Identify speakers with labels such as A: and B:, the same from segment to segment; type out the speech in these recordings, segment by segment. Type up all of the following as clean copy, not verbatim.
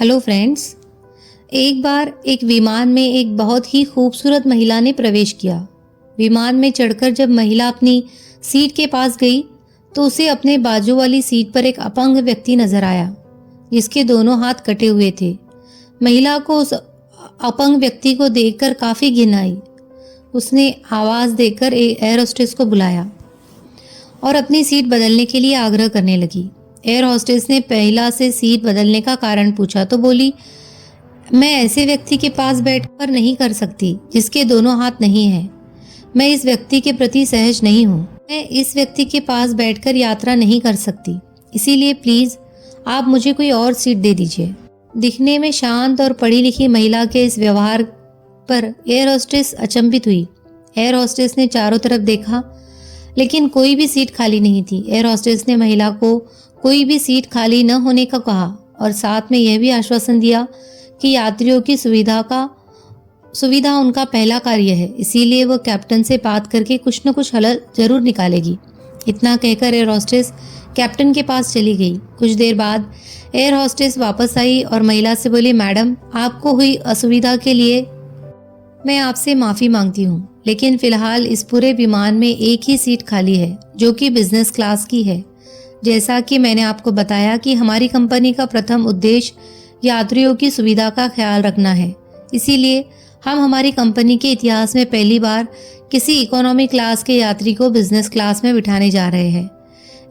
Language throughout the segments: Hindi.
A: Hello friends. एक बार एक विमान में एक बहुत ही खूबसूरत महिला ने प्रवेश किया। विमान में चढ़कर जब महिला अपनी सीट के पास गई तो उसे अपने बाजू वाली सीट पर एक अपंग व्यक्ति नजर आया जिसके दोनों हाथ कटे हुए थे। महिला को उस अपंग व्यक्ति को देखकर काफी घिन आई। उसने आवाज देकर एयर होस्टेस को बुलाया और अपनी सीट बदलने के लिए आग्रह करने लगी। एयर होस्टेस ने महिला से सीट बदलने का कारण पूछा तो बोली, मैं ऐसे व्यक्ति के पास बैठकर नहीं कर सकती जिसके दोनों हाथ नहीं हैं। मैं इस व्यक्ति के प्रति सहज नहीं हूँ। मैं इस व्यक्ति के पास बैठकर यात्रा नहीं कर सकती, इसीलिए प्लीज आप मुझे कोई और सीट दे दीजिए। दिखने में शांत और पढ़ी लिखी महिला के इस व्यवहार पर एयर होस्टेस अचंभित हुई। एयर होस्टेस ने चारों तरफ देखा लेकिन कोई भी सीट खाली नहीं थी। एयर होस्टेस ने महिला को कोई भी सीट खाली न होने का कहा और साथ में यह भी आश्वासन दिया कि यात्रियों की सुविधा उनका पहला कार्य है, इसीलिए वो कैप्टन से बात करके कुछ न कुछ हल जरूर निकालेगी। इतना कहकर एयर होस्टेस कैप्टन के पास चली गई। कुछ देर बाद एयर होस्टेस वापस आई और महिला से बोली, मैडम, आपको हुई असुविधा के लिए मैं आपसे माफी मांगती हूँ, लेकिन फिलहाल इस पूरे विमान में एक ही सीट खाली है जो कि बिजनेस क्लास की है। जैसा कि मैंने आपको बताया कि हमारी कंपनी का प्रथम उद्देश्य यात्रियों की सुविधा का ख्याल रखना है, इसीलिए हम हमारी कंपनी के इतिहास में पहली बार किसी इकोनॉमी क्लास के यात्री को बिजनेस क्लास में बिठाने जा रहे हैं।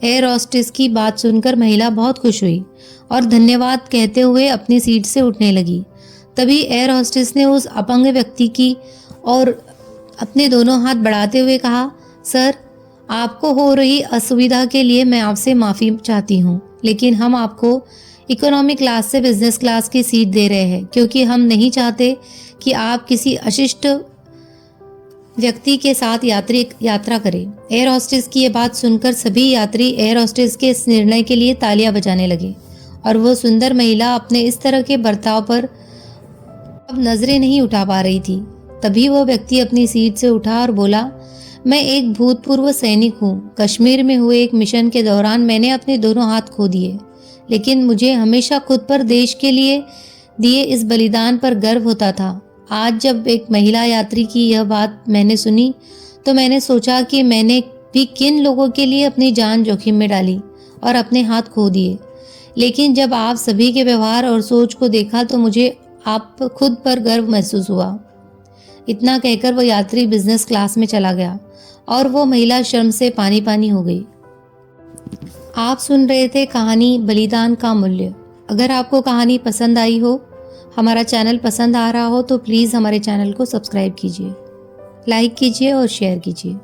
A: एयर होस्टेस की बात सुनकर महिला बहुत खुश हुई और धन्यवाद कहते हुए अपनी सीट से उठने लगी। तभी एयर होस्टेस ने उस अपंग व्यक्ति की और अपने दोनों हाथ बढ़ाते हुए कहा, सर, आपको हो रही असुविधा के लिए मैं आपसे माफ़ी चाहती हूँ, लेकिन हम आपको इकोनॉमी क्लास से बिजनेस क्लास की सीट दे रहे हैं क्योंकि हम नहीं चाहते कि आप किसी अशिष्ट व्यक्ति के साथ यात्रा करें। एयर होस्टेस की ये बात सुनकर सभी यात्री एयर होस्टेस के इस निर्णय के लिए तालियां बजाने लगे और वो सुंदर महिला अपने इस तरह के बर्ताव पर अब नजरें नहीं उठा पा रही थी। तभी वो व्यक्ति अपनी सीट से उठा और बोला, मैं एक भूतपूर्व सैनिक हूँ। कश्मीर में हुए एक मिशन के दौरान मैंने अपने दोनों हाथ खो दिए, लेकिन मुझे हमेशा खुद पर देश के लिए दिए इस बलिदान पर गर्व होता था। आज जब एक महिला यात्री की यह बात मैंने सुनी तो मैंने सोचा कि मैंने भी किन लोगों के लिए अपनी जान जोखिम में डाली और अपने हाथ खो दिए। लेकिन जब आप सभी के व्यवहार और सोच को देखा तो मुझे आप खुद पर गर्व महसूस हुआ। इतना कहकर वो यात्री बिजनेस क्लास में चला गया और वो महिला शर्म से पानी पानी हो गई। आप सुन रहे थे कहानी बलिदान का मूल्य। अगर आपको कहानी पसंद आई हो, हमारा चैनल पसंद आ रहा हो तो प्लीज़ हमारे चैनल को सब्सक्राइब कीजिए, लाइक कीजिए और शेयर कीजिए।